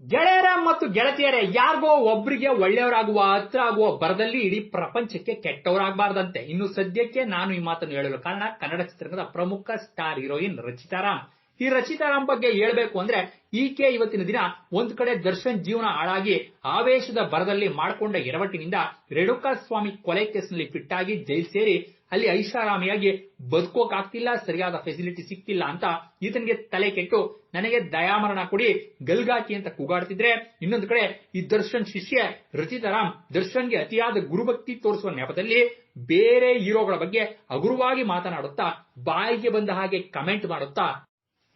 ಗೆಳೆಯರ ಮತ್ತು ಗೆಳತಿಯರೇ, ಯಾರಿಗೋ ಒಬ್ಬರಿಗೆ ಒಳ್ಳೆಯವರಾಗುವ ಹತ್ರ ಆಗುವ ಬರದಲ್ಲಿ ಇಡೀ ಪ್ರಪಂಚಕ್ಕೆ ಕೆಟ್ಟವರಾಗಬಾರ್ದಂತೆ. ಇನ್ನು ಸದ್ಯಕ್ಕೆ ನಾನು ಈ ಮಾತನ್ನು ಹೇಳಲು ಕಾರಣ ಕನ್ನಡ ಚಿತ್ರರಂಗದ ಪ್ರಮುಖ ಸ್ಟಾರ್ ಹೀರೋಯಿನ್ ರಚಿತಾ ರಾಮ್. ಈ ರಚಿತಾ ರಾಮ್ ಬಗ್ಗೆ ಹೇಳ್ಬೇಕು ಅಂದ್ರೆ, ಈಕೆ ಇವತ್ತಿನ ದಿನ ಒಂದ್ ಕಡೆ ದರ್ಶನ್ ಜೀವನ ಹಾಳಾಗಿ ಆವೇಶದ ಬರದಲ್ಲಿ ಮಾಡಿಕೊಂಡ ಎಡವಟ್ಟಿನಿಂದ ರೇಣುಕಾಸ್ವಾಮಿ ಕೊಲೆ ಕೇಸ್ನಲ್ಲಿ ಫಿಟ್ ಆಗಿ ಜೈಲ್ ಸೇರಿ ಅಲ್ಲಿ ಐಷಾರಾಮಿಯಾಗಿ ಬದುಕೋಕಾಗ್ತಿಲ್ಲ, ಸರಿಯಾದ ಫೆಸಿಲಿಟಿ ಸಿಕ್ತಿಲ್ಲ ಅಂತ ಈತನಿಗೆ ತಲೆ ಕೆಟ್ಟು ನನಗೆ ದಯಾಮರಣ ಕೊಡಿ, ಗಲ್ಗಾಕಿ ಅಂತ ಕೂಗಾಡ್ತಿದ್ರೆ, ಇನ್ನೊಂದು ಕಡೆ ಈ ದರ್ಶನ್ ಶಿಷ್ಯೆ ರಚಿತಾ ರಾಮ್ ದರ್ಶನ್ಗೆ ಅತಿಯಾದ ಗುರುಭಕ್ತಿ ತೋರಿಸುವ ನೆಪದಲ್ಲಿ ಬೇರೆ ಹೀರೋಗಳ ಬಗ್ಗೆ ಹಗುರವಾಗಿ ಮಾತನಾಡುತ್ತಾ, ಬಾಯಿಗೆ ಬಂದ ಹಾಗೆ ಕಮೆಂಟ್ ಮಾಡುತ್ತಾ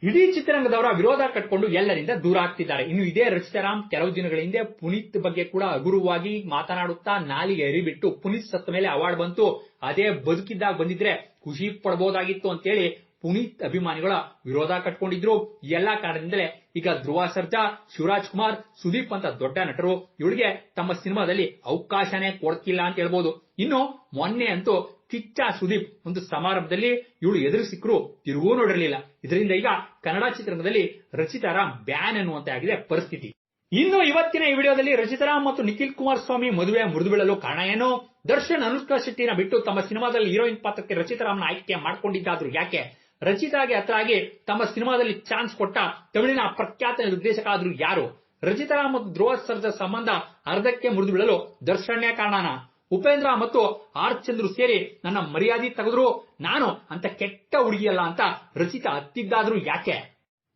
ಇಡೀ ಚಿತ್ರರಂಗದವರ ವಿರೋಧ ಕಟ್ಕೊಂಡು ಎಲ್ಲರಿಂದ ದೂರ ಆಗ್ತಿದ್ದಾರೆ. ಇನ್ನು ಇದೇ ರಚಿತಾ ರಾಮ್ ಕೆಲವು ದಿನಗಳ ಹಿಂದೆ ಪುನೀತ್ ಬಗ್ಗೆ ಕೂಡ ಹಗುರವಾಗಿ ಮಾತನಾಡುತ್ತಾ ನಾಲಿಗೆ ಎರಿಬಿಟ್ಟು, ಪುನೀತ್ ಸತ್ತ ಮೇಲೆ ಅವಾರ್ಡ್ ಬಂತು, ಅದೇ ಬದುಕಿದ್ದಾಗ ಬಂದಿದ್ರೆ ಖುಷಿ ಪಡಬಹುದಾಗಿತ್ತು ಅಂತೇಳಿ ಪುನೀತ್ ಅಭಿಮಾನಿಗಳ ವಿರೋಧ ಕಟ್ಕೊಂಡಿದ್ರು. ಈ ಎಲ್ಲಾ ಕಾರಣದಿಂದಲೇ ಈಗ ಧ್ರುವ ಸರ್ಜಾ, ಶಿವರಾಜ್ ಕುಮಾರ್, ಸುದೀಪ್ ಅಂತ ದೊಡ್ಡ ನಟರು ಇವಳಿಗೆ ತಮ್ಮ ಸಿನಿಮಾದಲ್ಲಿ ಅವಕಾಶನೇ ಕೊಡ್ತಿಲ್ಲ ಅಂತ ಹೇಳ್ಬೋದು. ಇನ್ನು ಮೊನ್ನೆ ಅಂತೂ ಕಿಚ್ಚ ಸುದೀಪ್ ಒಂದು ಸಮಾರಂಭದಲ್ಲಿ ಇವಳು ಎದುರು ಸಿಕ್ಕರು ತಿರುಗೂ ನೋಡಿರಲಿಲ್ಲ. ಇದರಿಂದ ಈಗ ಕನ್ನಡ ಚಿತ್ರರಂಗದಲ್ಲಿ ರಚಿತಾ ರಾಮ್ ಬ್ಯಾನ್ ಅನ್ನುವಂತೆ ಆಗಿದೆ ಪರಿಸ್ಥಿತಿ. ಇನ್ನು ಇವತ್ತಿನ ಈ ವಿಡಿಯೋದಲ್ಲಿ ರಚಿತಾ ರಾಮ್ ಮತ್ತು ನಿಖಿಲ್ ಕುಮಾರಸ್ವಾಮಿ ಮದುವೆ ಮುರಿದು ಬೀಳಲು ಕಾರಣ ಏನು? ದರ್ಶನ್ ಅನುಷ್ಕಾ ಶೆಟ್ಟಿನ ಬಿಟ್ಟು ತಮ್ಮ ಸಿನಿಮಾದಲ್ಲಿ ಹೀರೋಯಿನ್ ಪಾತ್ರಕ್ಕೆ ರಚಿತಾ ರಾಮ್ನ ಆಯ್ಕೆ ಮಾಡಿಕೊಂಡಿದ್ದಾದ್ರೂ ಯಾಕೆ? ರಚಿತಾಗೆ ಹತ್ರ ಆಗಿ ತಮ್ಮ ಸಿನಿಮಾದಲ್ಲಿ ಚಾನ್ಸ್ ಕೊಟ್ಟ ತಮಿಳಿನ ಪ್ರಖ್ಯಾತ ನಿರ್ದೇಶಕ ಆದ್ರೂ ಯಾರು? ರಚಿತಾ ರಾಮ್ ಮತ್ತು ಧ್ರುವ ಸರ್ಜಾ ಸಂಬಂಧ ಅರ್ಧಕ್ಕೆ ಮುರಿದು ಬೀಳಲು ದರ್ಶನ್ನೇ ಕಾರಣನಾ? ಉಪೇಂದ್ರ ಮತ್ತು ಆರ್ ಚಂದ್ರು ಸೇರಿ ನನ್ನ ಮರ್ಯಾದೆ ತೆಗೆದ್ರು, ನಾನು ಅಂತ ಕೆಟ್ಟ ಹುಡುಗಿಯಲ್ಲ ಅಂತ ರಚಿತಾ ಹತ್ತಿದ್ದಾದ್ರೂ ಯಾಕೆ?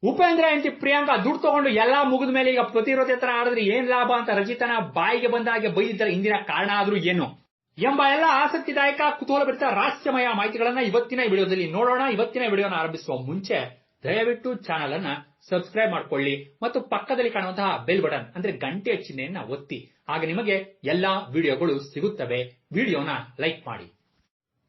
ಉಪೇಂದ್ರ ಹೆಂಡತಿ ಪ್ರಿಯಾಂಕಾ ದುಡ್ಡು ತಗೊಂಡು ಎಲ್ಲಾ ಮುಗಿದ ಮೇಲೆ ಈಗ ಪ್ರತಿರೋಧ ತರ ಆಡಿದ್ರೆ ಏನ್ ಲಾಭ ಅಂತ ರಚಿತಾನ ಬಾಯಿಗೆ ಬಂದ ಹಾಗೆ ಬೈದಿದ್ದರ ಹಿಂದಿನ ಕಾರಣ ಆದ್ರೂ ಏನು ಎಂಬ ಎಲ್ಲ ಆಸಕ್ತಿದಾಯಕ ಕುತೂಹಲಭರಿತ ರಹಸ್ಯಮಯ ಮಾಹಿತಿಗಳನ್ನ ಇವತ್ತಿನ ವಿಡಿಯೋದಲ್ಲಿ ನೋಡೋಣ. ಇವತ್ತಿನ ವಿಡಿಯೋನ ಆರಂಭಿಸುವ ಮುಂಚೆ ದಯವಿಟ್ಟು ಚಾನೆಲ್ ಅನ್ನ ಸಬ್ಸ್ಕ್ರೈಬ್ ಮಾಡ್ಕೊಳ್ಳಿ ಮತ್ತು ಪಕ್ಕದಲ್ಲಿ ಕಾಣುವಂತಹ ಬೆಲ್ ಬಟನ್ ಅಂದ್ರೆ ಗಂಟೆ ಚಿಹ್ನೆಯನ್ನ ಒತ್ತಿ, ಆಗ ನಿಮಗೆ ಎಲ್ಲಾ ವಿಡಿಯೋಗಳು ಸಿಗುತ್ತವೆ. ವಿಡಿಯೋನ ಲೈಕ್ ಮಾಡಿ.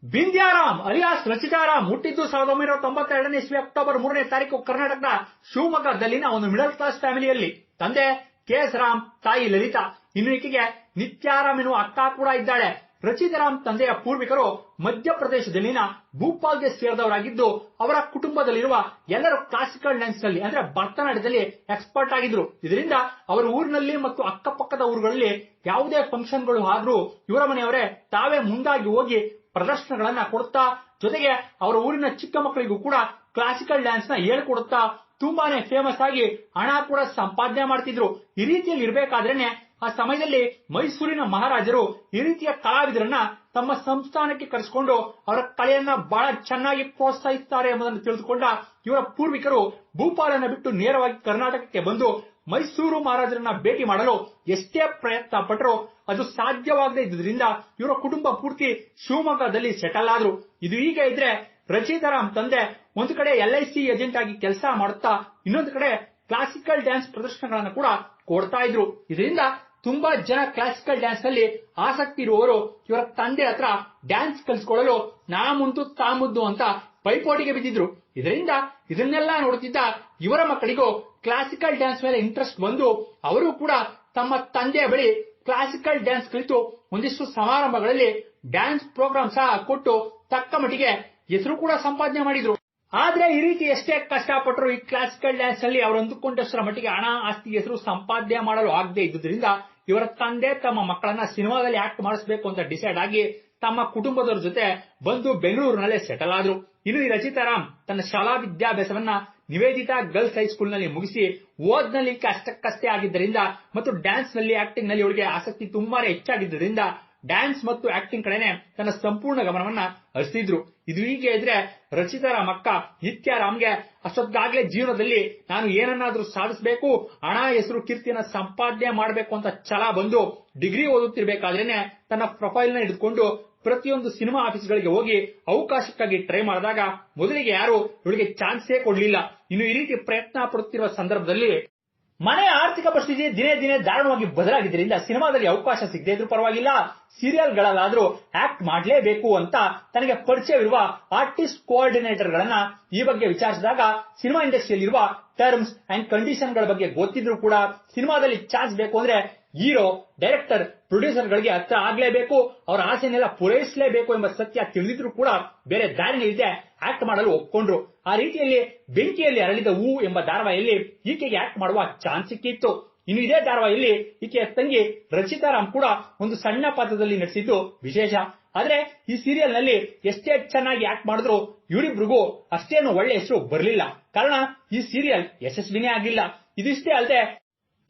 ಬಿಂದ್ಯಾರಾಮ್ ಅಲಿಯಾಸ್ ರಚಿತಾ ರಾಮ್ ಹುಟ್ಟಿದ್ದು 1992ನೇ ಇಸ್ವಿ ಅಕ್ಟೋಬರ್ 3ನೇ ತಾರೀಕು ಕರ್ನಾಟಕದ ಶಿವಮೊಗ್ಗದಲ್ಲಿನ ಒಂದು ಮಿಡಲ್ ಕ್ಲಾಸ್ ಫ್ಯಾಮಿಲಿಯಲ್ಲಿ. ತಂದೆ ಕೆ.ಎಸ್. ರಾಮ್, ತಾಯಿ ಲಲಿತಾ. ಇನ್ನು ಈಕೆಗೆ ನಿತ್ಯಾರಾಮ್ ಎನ್ನುವ ಅಕ್ಕ ಕೂಡ ಇದ್ದಾಳೆ. ರಚಿತಾ ರಾಮ್ ತಂದೆಯ ಪೂರ್ವಿಕರು ಮಧ್ಯಪ್ರದೇಶದಲ್ಲಿನ ಭೂಪಾಲ್ಗೆ ಸೇರಿದವರಾಗಿದ್ದು, ಅವರ ಕುಟುಂಬದಲ್ಲಿರುವ ಎಲ್ಲರೂ ಕ್ಲಾಸಿಕಲ್ ಡ್ಯಾನ್ಸ್ ನಲ್ಲಿ ಅಂದ್ರೆ ಭರತನಾಟ್ಯದಲ್ಲಿ ಎಕ್ಸ್ಪರ್ಟ್ ಆಗಿದ್ರು. ಇದರಿಂದ ಅವರ ಊರಿನಲ್ಲಿ ಮತ್ತು ಅಕ್ಕಪಕ್ಕದ ಊರುಗಳಲ್ಲಿ ಯಾವುದೇ ಫಂಕ್ಷನ್ಗಳು ಆದ್ರೂ ಇವರ ಮನೆಯವರೇ ತಾವೇ ಮುಂದಾಗಿ ಹೋಗಿ ಪ್ರದರ್ಶನಗಳನ್ನ ಕೊಡುತ್ತಾ, ಜೊತೆಗೆ ಅವರ ಊರಿನ ಚಿಕ್ಕ ಮಕ್ಕಳಿಗೂ ಕೂಡ ಕ್ಲಾಸಿಕಲ್ ಡ್ಯಾನ್ಸ್ ನ ಹೇಳ್ಕೊಡುತ್ತಾ ತುಂಬಾನೇ ಫೇಮಸ್ ಆಗಿ ಹಣ ಕೂಡ ಸಂಪಾದನೆ ಮಾಡ್ತಿದ್ರು. ಈ ರೀತಿಯಲ್ಲಿ ಇರಬೇಕಾದ್ರೇನೆ ಆ ಸಮಯದಲ್ಲಿ ಮೈಸೂರಿನ ಮಹಾರಾಜರು ಈ ರೀತಿಯ ಕಲಾವಿದರನ್ನ ತಮ್ಮ ಸಂಸ್ಥಾನಕ್ಕೆ ಕರೆಸಿಕೊಂಡು ಅವರ ಕಲೆಯನ್ನ ಬಹಳ ಚೆನ್ನಾಗಿ ಪ್ರೋತ್ಸಾಹಿಸುತ್ತಾರೆ ಎಂಬುದನ್ನು ತಿಳಿದುಕೊಂಡ ಇವರ ಪೂರ್ವಿಕರು ಭೂಪಾಲನ್ನ ಬಿಟ್ಟು ನೇರವಾಗಿ ಕರ್ನಾಟಕಕ್ಕೆ ಬಂದು ಮೈಸೂರು ಮಹಾರಾಜರನ್ನ ಭೇಟಿ ಮಾಡಲು ಎಷ್ಟೇ ಪ್ರಯತ್ನ ಪಟ್ಟರು ಅದು ಸಾಧ್ಯವಾಗದೇ ಇದ್ದುದರಿಂದ ಇವರ ಕುಟುಂಬ ಪೂರ್ತಿ ಶಿವಮೊಗ್ಗದಲ್ಲಿ ಸೆಟಲ್ ಆದ್ರು. ಇದು ಹೀಗೆ ಇದ್ರೆ ರಚಿತಾ ರಾಮ್ ತಂದೆ ಒಂದು ಕಡೆ LIC ಏಜೆಂಟ್ ಆಗಿ ಕೆಲಸ ಮಾಡುತ್ತಾ, ಇನ್ನೊಂದು ಕಡೆ ಕ್ಲಾಸಿಕಲ್ ಡ್ಯಾನ್ಸ್ ಪ್ರದರ್ಶನಗಳನ್ನು ಕೂಡ ಕೊಡ್ತಾ ಇದ್ರು. ಇದರಿಂದ ತುಂಬಾ ಜನ ಕ್ಲಾಸಿಕಲ್ ಡ್ಯಾನ್ಸ್ ನಲ್ಲಿ ಆಸಕ್ತಿ ಇರುವವರು ಇವರ ತಂದೆ ಹತ್ರ ಡ್ಯಾನ್ಸ್ ಕಲಿಸಿಕೊಳ್ಳಲು ನಾ ಮುಂದು ತಾ ಮುದ್ದು ಅಂತ ಪೈಪೋಟಿಗೆ ಬಿದ್ದಿದ್ರು. ಇದರಿಂದ ಇದನ್ನೆಲ್ಲ ನೋಡುತ್ತಿದ್ದ ಇವರ ಮಕ್ಕಳಿಗೂ ಕ್ಲಾಸಿಕಲ್ ಡ್ಯಾನ್ಸ್ ಮೇಲೆ ಇಂಟ್ರೆಸ್ಟ್ ಬಂದು ಅವರು ಕೂಡ ತಮ್ಮ ತಂದೆಯ ಬಳಿ ಕ್ಲಾಸಿಕಲ್ ಡ್ಯಾನ್ಸ್ ಕಲಿತು ಒಂದಿಷ್ಟು ಸಮಾರಂಭಗಳಲ್ಲಿ ಡ್ಯಾನ್ಸ್ ಪ್ರೋಗ್ರಾಮ್ ಸಹ ಕೊಟ್ಟು ತಕ್ಕ ಮಟ್ಟಿಗೆ ಹೆಸರು ಕೂಡ ಸಂಪಾದನೆ ಮಾಡಿದ್ರು. ಆದ್ರೆ ಈ ರೀತಿ ಎಷ್ಟೇ ಕಷ್ಟಪಟ್ಟರು ಈ ಕ್ಲಾಸಿಕಲ್ ಡ್ಯಾನ್ಸ್ ನಲ್ಲಿ ಅವರು ಅಂದುಕೊಂಡಷ್ಟರ ಮಟ್ಟಿಗೆ ಹಣ, ಆಸ್ತಿ, ಹೆಸರು ಸಂಪಾದನೆ ಮಾಡಲು ಆಗದೆ ಇದ್ದುದರಿಂದ ಇವರ ತಂದೆ ತಮ್ಮ ಮಕ್ಕಳನ್ನ ಸಿನಿಮಾದಲ್ಲಿ ಆಕ್ಟ್ ಮಾಡಿಸಬೇಕು ಅಂತ ಡಿಸೈಡ್ ಆಗಿ ತಮ್ಮ ಕುಟುಂಬದವರ ಜೊತೆ ಬಂದು ಬೆಂಗಳೂರಿನಲ್ಲೇ ಸೆಟಲ್ ಆದ್ರು. ಇನ್ನು ಈ ರಚಿತಾ ರಾಮ್ ತನ್ನ ಶಾಲಾ ವಿದ್ಯಾಭ್ಯಾಸವನ್ನ ನಿವೇದಿತಾ ಗರ್ಲ್ಸ್ ಹೈಸ್ಕೂಲ್ ನಲ್ಲಿ ಮುಗಿಸಿ ಓದ್ನಲ್ಲಿ ಅಷ್ಟಕ್ಕಷ್ಟೇ ಆಗಿದ್ದರಿಂದ ಮತ್ತು ಡ್ಯಾನ್ಸ್ ನಲ್ಲಿ ಆಕ್ಟಿಂಗ್ ನಲ್ಲಿ ಇವಳಿಗೆ ಆಸಕ್ತಿ ತುಂಬಾನೇ ಹೆಚ್ಚಾಗಿದ್ದರಿಂದ ಡ್ಯಾನ್ಸ್ ಮತ್ತು ಆಕ್ಟಿಂಗ್ ಕಡೆನೆ ತನ್ನ ಸಂಪೂರ್ಣ ಗಮನವನ್ನ ಹರಿಸಿದ್ರು. ಇದು ಹೀಗೆ ಇದ್ರೆ ರಚಿತಾ ರಾಮ್ ಅಕ್ಕ ನಿತ್ಯಾರಾಮ್ಗೆ ಅಷ್ಟೊತ್ತಾಗ್ಲೇ ಜೀವನದಲ್ಲಿ ನಾನು ಏನನ್ನಾದ್ರೂ ಸಾಧಿಸಬೇಕು, ಹಣ, ಹೆಸರು, ಕೀರ್ತಿಯನ್ನ ಸಂಪಾದನೆ ಮಾಡಬೇಕು ಅಂತ ಛಲ ಬಂದು ಡಿಗ್ರಿ ಓದುತ್ತಿರ್ಬೇಕಾದ್ರೇನೆ ತನ್ನ ಪ್ರೊಫೈಲ್ ನ ಹಿಡಿದುಕೊಂಡು ಪ್ರತಿಯೊಂದು ಸಿನಿಮಾ ಆಫೀಸ್ಗಳಿಗೆ ಹೋಗಿ ಅವಕಾಶಕ್ಕಾಗಿ ಟ್ರೈ ಮಾಡಿದಾಗ ಮೊದಲಿಗೆ ಯಾರು ಇವಳಿಗೆ ಚಾನ್ಸೇ ಕೊಡ್ಲಿಲ್ಲ. ಇನ್ನು ಈ ರೀತಿ ಪ್ರಯತ್ನ ಪಡುತ್ತಿರುವ ಸಂದರ್ಭದಲ್ಲಿ ಮನೆಯ ಆರ್ಥಿಕ ಪರಿಸ್ಥಿತಿ ದಿನೇ ದಿನೇ ದಾರುಣವಾಗಿ ಬದಲಾಗಿದ್ದರಿಂದ ಸಿನಿಮಾದಲ್ಲಿ ಅವಕಾಶ ಸಿಗದೇ ಇದ್ರೂ ಪರವಾಗಿಲ್ಲ, ಸೀರಿಯಲ್ಗಳಲ್ಲಾದ್ರೂ ಆಕ್ಟ್ ಮಾಡಲೇಬೇಕು ಅಂತ ತನಗೆ ಪರಿಚಯವಿರುವ ಆರ್ಟಿಸ್ಟ್ ಕೋಆರ್ಡಿನೇಟರ್ ಗಳನ್ನ ಈ ಬಗ್ಗೆ ವಿಚಾರಿಸಿದಾಗ ಸಿನಿಮಾ ಇಂಡಸ್ಟ್ರಿಯಲ್ಲಿರುವ ಟರ್ಮ್ಸ್ ಅಂಡ್ ಕಂಡೀಷನ್ ಗಳ ಬಗ್ಗೆ ಗೊತ್ತಿದ್ರು ಕೂಡ ಸಿನಿಮಾದಲ್ಲಿ ಚಾನ್ಸ್ ಬೇಕು ಅಂದ್ರೆ ಹೀರೋ, ಡೈರೆಕ್ಟರ್, ಪ್ರೊಡ್ಯೂಸರ್ ಗಳಿಗೆ ಹತ್ರ ಆಗ್ಲೇಬೇಕು, ಅವರ ಆಸೆನೆಲ್ಲ ಪೂರೈಸಲೇಬೇಕು ಎಂಬ ಸತ್ಯ ತಿಳಿದಿದ್ರು ಕೂಡ ಬೇರೆ ದಾರಿನೇ ಇದೆ ಆಕ್ಟ್ ಮಾಡಲು ಒಪ್ಕೊಂಡ್ರು. ಆ ರೀತಿಯಲ್ಲಿ ಬೆಂಕಿಯಲ್ಲಿ ಅರಳಿದ ಹೂ ಎಂಬ ಧಾರಾವಾಹಿಯಲ್ಲಿ ಈಕೆಗೆ ಆಕ್ಟ್ ಮಾಡುವ ಚಾನ್ಸ್ ಸಿಕ್ಕಿತ್ತು. ಇನ್ನು ಇದೇ ಧಾರಾವಾಹಿಯಲ್ಲಿ ಈಕೆಯ ತಂಗಿ ರಚಿತಾರಾಮ್ ಕೂಡ ಒಂದು ಸಣ್ಣ ಪಾತ್ರದಲ್ಲಿ ನಟಿಸಿದ್ದು ವಿಶೇಷ. ಆದ್ರೆ ಈ ಸೀರಿಯಲ್ ನಲ್ಲಿ ಎಷ್ಟೇ ಚೆನ್ನಾಗಿ ಆಕ್ಟ್ ಮಾಡಿದ್ರು ಇವರಿಬ್ರಿಗೂ ಅಷ್ಟೇನು ಒಳ್ಳೆ ಹೆಸರು ಬರಲಿಲ್ಲ. ಕಾರಣ ಈ ಸೀರಿಯಲ್ ಯಶಸ್ವಿನೇ ಆಗಿಲ್ಲ. ಇದಿಷ್ಟೇ ಅಲ್ಲದೆ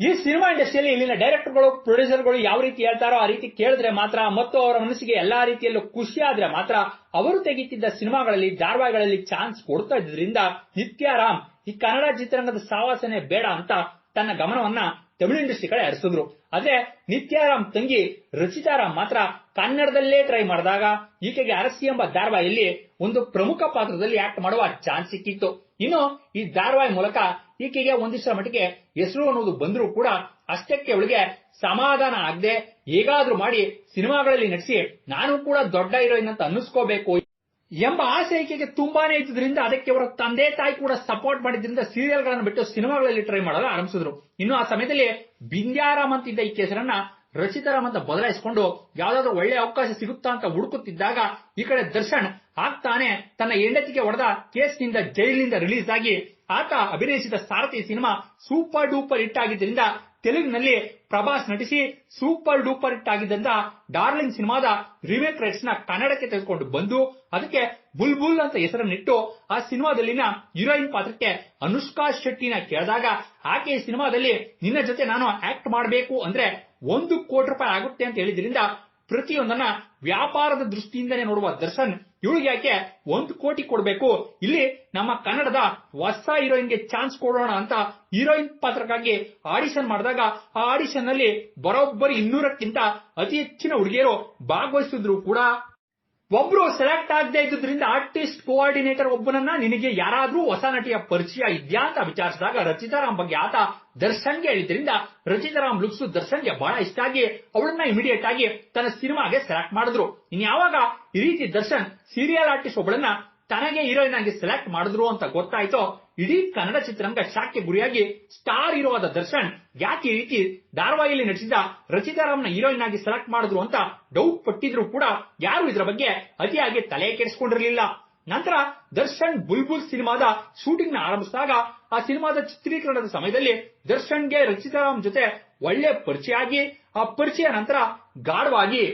ಈ ಸಿನಿಮಾ ಇಂಡಸ್ಟ್ರಿಯಲ್ಲಿ ಇಲ್ಲಿನ ಡೈರೆಕ್ಟರ್ಗಳು, ಪ್ರೊಡ್ಯೂಸರ್ಗಳು ಯಾವ ರೀತಿ ಹೇಳ್ತಾರೋ ಆ ರೀತಿ ಕೇಳಿದ್ರೆ ಮಾತ್ರ ಮತ್ತು ಅವರ ಮನಸ್ಸಿಗೆ ಎಲ್ಲಾ ರೀತಿಯಲ್ಲೂ ಖುಷಿ ಆದ್ರೆ ಮಾತ್ರ ಅವರು ತೆಗೆಯುತ್ತಿದ್ದ ಸಿನಿಮಾಗಳಲ್ಲಿ, ಧಾರಾವಾಹಿಗಳಲ್ಲಿ ಚಾನ್ಸ್ ಕೊಡ್ತಾ ಇದ್ರಿಂದ ನಿತ್ಯಾರಾಮ್ ಈ ಕನ್ನಡ ಚಿತ್ರರಂಗದ ಸಾವಾಸನೆ ಬೇಡ ಅಂತ ತನ್ನ ಗಮನವನ್ನ ತಮಿಳು ಇಂಡಸ್ಟ್ರಿ ಕಡೆ ಹರಿಸಿದ್ರು. ಆದ್ರೆ ನಿತ್ಯಾರಾಮ್ ತಂಗಿ ರಚಿತಾರಾಮ್ ಮಾತ್ರ ಕನ್ನಡದಲ್ಲೇ ಟ್ರೈ ಮಾಡಿದಾಗ ಈಕೆಗೆ ಅರಸಿ ಎಂಬ ಧಾರಾವಾಹಿಯಲ್ಲಿ ಒಂದು ಪ್ರಮುಖ ಪಾತ್ರದಲ್ಲಿ ಆಕ್ಟ್ ಮಾಡುವ ಚಾನ್ಸ್ ಸಿಕ್ಕಿತ್ತು. ಇನ್ನು ಈ ಧಾರಾವಾಹಿ ಮೂಲಕ ಈಕೆಗೆ ಒಂದಿಷ್ಟರ ಮಟ್ಟಿಗೆ ಹೆಸರು ಅನ್ನೋದು ಬಂದರೂ ಕೂಡ ಅಷ್ಟಕ್ಕೆ ಅವಳಿಗೆ ಸಮಾಧಾನ ಆಗದೆ ಹೇಗಾದ್ರೂ ಮಾಡಿ ಸಿನಿಮಾಗಳಲ್ಲಿ ನಟಿಸಿ ನಾನು ಕೂಡ ದೊಡ್ಡ ಹೀರೋಯಿನ್ ಅಂತ ಅನ್ನಿಸ್ಕೋಬೇಕು ಎಂಬ ಆಸೆ ಈಕೆಗೆ ತುಂಬಾನೇ ಇದ್ದುದರಿಂದ ಅದಕ್ಕೆ ಅವರ ತಂದೆ ತಾಯಿ ಕೂಡ ಸಪೋರ್ಟ್ ಮಾಡಿದ್ರಿಂದ ಸೀರಿಯಲ್ ಗಳನ್ನು ಬಿಟ್ಟು ಸಿನಿಮಾಗಳಲ್ಲಿ ಟ್ರೈ ಮಾಡಲು ಆರಂಭಿಸಿದ್ರು. ಇನ್ನು ಆ ಸಮಯದಲ್ಲಿ ಬಿಂದ್ಯಾರಾಮ್ ಅಂತಿದ್ದ ಈ ಹೆಸರನ್ನ ರಚಿತಾರಾಮ್ ಅಂತ ಬದಲಾಯಿಸಿಕೊಂಡು ಯಾವ್ದಾದ್ರು ಒಳ್ಳೆ ಅವಕಾಶ ಸಿಗುತ್ತಾ ಅಂತ ಹುಡುಕುತ್ತಿದ್ದಾಗ ಈ ಕಡೆ ದರ್ಶನ್ ಆಗ್ತಾನೆ ತನ್ನ ಹೆಂಡತಿಗೆ ಹೊಡೆದ ಕೇಸ್ನಿಂದ ಜೈಲಿನಿಂದ ರಿಲೀಸ್ ಆಗಿ ಆತ ಅಭಿನಯಿಸಿದ Saarathi cinema super duper hit ಆಗಿದ್ದರಿಂದ ತೆಲುಗಿನಲ್ಲಿ ಪ್ರಭಾಸ್ ನಟಿಸಿ ಸೂಪರ್ ಡೂಪರ್ ಹಿಟ್ ಆಗಿದ್ದಂತ ಡಾರ್ಲಿಂಗ್ ಸಿನಿಮಾದ ರಿಮೇಕ್ ರೈಟ್ಸ್ ನ ಕನ್ನಡಕ್ಕೆ ತೆಗೆದುಕೊಂಡು ಬಂದು ಅದಕ್ಕೆ ಬುಲ್ಬುಲ್ ಅಂತ ಹೆಸರನ್ನಿಟ್ಟು ಆ ಸಿನಿಮಾದಲ್ಲಿನ ಹೀರೋಯಿನ್ ಪಾತ್ರಕ್ಕೆ ಅನುಷ್ಕಾ ಶೆಟ್ಟಿನ ಕೇಳಿದಾಗ ಆಕೆ ಈ ಸಿನಿಮಾದಲ್ಲಿ ನಿನ್ನ ಜೊತೆ ನಾನು ಆಕ್ಟ್ ಮಾಡಬೇಕು ಅಂದ್ರೆ 1 ಕೋಟಿ ರೂಪಾಯಿ ಆಗುತ್ತೆ ಅಂತ ಹೇಳಿದ್ರಿಂದ ಪ್ರತಿಯೊಂದನ್ನ ವ್ಯಾಪಾರದ ದೃಷ್ಟಿಯಿಂದನೇ ನೋಡುವ ದರ್ಶನ್ ಇವಳಿಗೆ ಯಾಕೆ 1 ಕೋಟಿ ಕೊಡಬೇಕು, ಇಲ್ಲಿ ನಮ್ಮ ಕನ್ನಡದ ಹೊಸ ಹೀರೋಯಿನ್ಗೆ ಚಾನ್ಸ್ ಕೊಡೋಣ ಅಂತ ಹೀರೋಯಿನ್ ಪಾತ್ರಕ್ಕಾಗಿ ಆಡಿಷನ್ ಮಾಡಿದಾಗ ಆ ಆಡಿಷನ್ ನಲ್ಲಿ ಬರೋಬ್ಬರಿ 200ಕ್ಕಿಂತ ಅತಿ ಹೆಚ್ಚಿನ ಹುಡುಗಿಯರು ಭಾಗವಹಿಸಿದ್ರು ಕೂಡ ಒಬ್ರು ಸೆಲೆಕ್ಟ್ ಆಗದೆ ಇದ್ದುದರಿಂದ ಆರ್ಟಿಸ್ಟ್ ಕೋಆರ್ಡಿನೇಟರ್ ಒಬ್ಬನನ್ನ ನಿನಗೆ ಯಾರಾದ್ರೂ ಹೊಸ ನಟಿಯ ಪರಿಚಯ ಇದ್ಯಾ ಅಂತ ವಿಚಾರಿಸಿದಾಗ ರಚಿತಾರಾಮ್ ಬಗ್ಗೆ ಆತ ದರ್ಶನ್ಗೆ ಹೇಳಿದ್ರಿಂದ ರಚಿತಾರಾಮ್ ಲುಕ್ಸ್ ದರ್ಶನ್ಗೆ ಬಹಳ ಇಷ್ಟ ಆಗಿ ಅವಳನ್ನ ಇಮಿಡಿಯೇಟ್ ಆಗಿ ತನ್ನ ಸಿನಿಮಾಗೆ ಸೆಲೆಕ್ಟ್ ಮಾಡಿದ್ರು. ಇನ್ಯಾವಾಗ ಈ ರೀತಿ ದರ್ಶನ್ ಸೀರಿಯಲ್ ಆರ್ಟಿಸ್ಟ್ ಒಬ್ಬಳನ್ನ ತನಗೆ ಹೀರೋಯಿನ್ ಆಗಿ ಸೆಲೆಕ್ಟ್ ಮಾಡಿದ್ರು ಅಂತ ಗೊತ್ತಾಯ್ತೋ ಇಡೀ ಕನ್ನಡ ಚಿತ್ರರಂಗ ಶಾಕ್ಗೆ ಗುರಿಯಾಗಿ ಸ್ಟಾರ್ ಹೀರೋ ಆದ ದರ್ಶನ್ ಯಾಕೆ ಈ ರೀತಿ ಧಾರಾವಾಹಿಯಲ್ಲಿ ನಟಿಸಿದ ರಚಿತಾರಾಮ್ನ ಹೀರೋಯಿನ್ ಆಗಿ ಸೆಲೆಕ್ಟ್ ಮಾಡಿದ್ರು ಅಂತ ಡೌಟ್ ಪಟ್ಟಿದ್ರು ಕೂಡ ಯಾರು ಇದರ ಬಗ್ಗೆ ಅತಿಯಾಗಿ ತಲೆ ಕೆಡಿಸಿಕೊಂಡಿರಲಿಲ್ಲ. ನಂತರ ದರ್ಶನ್ ಬುಲ್ಬುಲ್ ಸಿನಿಮಾದ ಶೂಟಿಂಗ್ ನ ಆರಂಭಿಸಿದಾಗ ಆ ಸಿನಿಮಾದ ಚಿತ್ರೀಕರಣದ ಸಮಯದಲ್ಲಿ ದರ್ಶನ್ಗೆ ರಚಿತಾರಾಮ್ ಜೊತೆ ಒಳ್ಳೆ ಪರಿಚಯ ಆಗಿ ಆ ಪರಿಚಯ ನಂತರ ಗಾಢವಾಗಿ